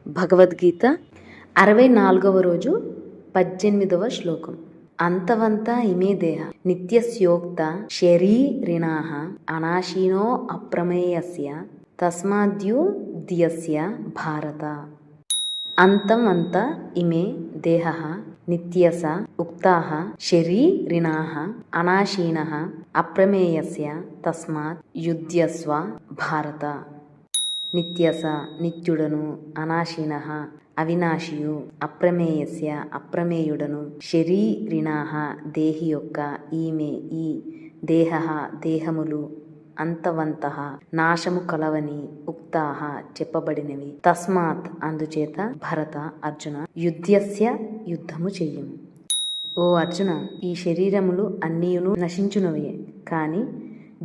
భగవద్గీత 64వ రోజు 18వ శ్లోకం. అంతవంత ఇమే దేహ నిత్యస్యోక్త శరీరిణాః అనాశీనో అప్రమేయస్య తస్మాద్యుధ్యస్య భారత. అంతం అంత ఇమే దేహః నిత్యస ఉక్తాః శరీరిణాః అనాశీనః అప్రమేయస్య తస్మాత్ యుధ్యస్వ భారత. నిత్యస నిత్యుడను, అనాశీనః అవినాశియు, అప్రమేయస్య అప్రమేయుడను, శరీరిణాః దేహి యొక్క, ఈమె ఈ దేహః దేహములు, అంతవంతః నాశము కలవని, ఉక్తాః చెప్పబడినవి, తస్మాత్ అందుచేత, భరత అర్జున యుధ్యస్య యుద్ధము చెయ్యుము. ఓ అర్జున, ఈ శరీరములు అన్నీయును నశించునవే, కాని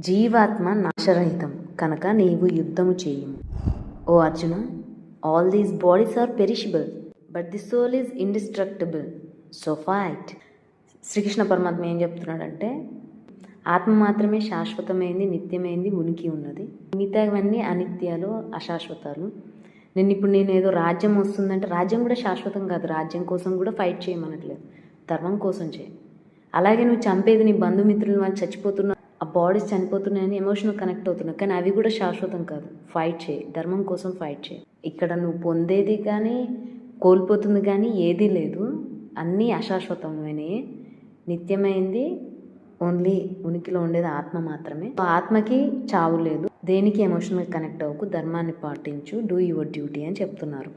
జీవాత్మ నాశరహితం కనుక నీవు యుద్ధము చేయుము. ఓ Arjuna, all these bodies are perishable but the soul is indestructible, so fight. Sri Krishna Paramatma ఏం చెప్తున్నాడంటే, ఆత్మ మాత్రమే శాశ్వతమైంది, నిత్యమైంది, ఉనికి ఉన్నది. మిగతావన్నీ అనిత్యాలు, అశాశ్వతాలు. నేను ఏదో రాజ్యం వస్తుందంటే, రాజ్యం కూడా శాశ్వతం కాదు. రాజ్యం కోసం కూడా ఫైట్ చేయమనట్లేదు, ధర్మం కోసం చేయి. అలాగే నువ్వు చంపేది నీ బంధుమిత్రులు, వాళ్ళు చచ్చిపోతున్నా, ఆ బాడీస్ చనిపోతున్నాయని ఎమోషనల్ కనెక్ట్ అవుతున్నావు, కానీ అవి కూడా శాశ్వతం కాదు. ఫైట్ చేయి, ధర్మం కోసం ఫైట్ చేయి. ఇక్కడ నువ్వు పొందేది కానీ కోల్పోతుంది కానీ ఏదీ లేదు, అన్నీ అశాశ్వతమైనవి. నిత్యమైంది ఓన్లీ ఉనికిలో ఉండేది ఆత్మ మాత్రమే. ఆత్మకి చావు లేదు. దేనికి ఎమోషనల్ కనెక్ట్ అవ్వకు, ధర్మాన్ని పాటించు, డూ యువర్ డ్యూటీ అని చెప్తున్నారు.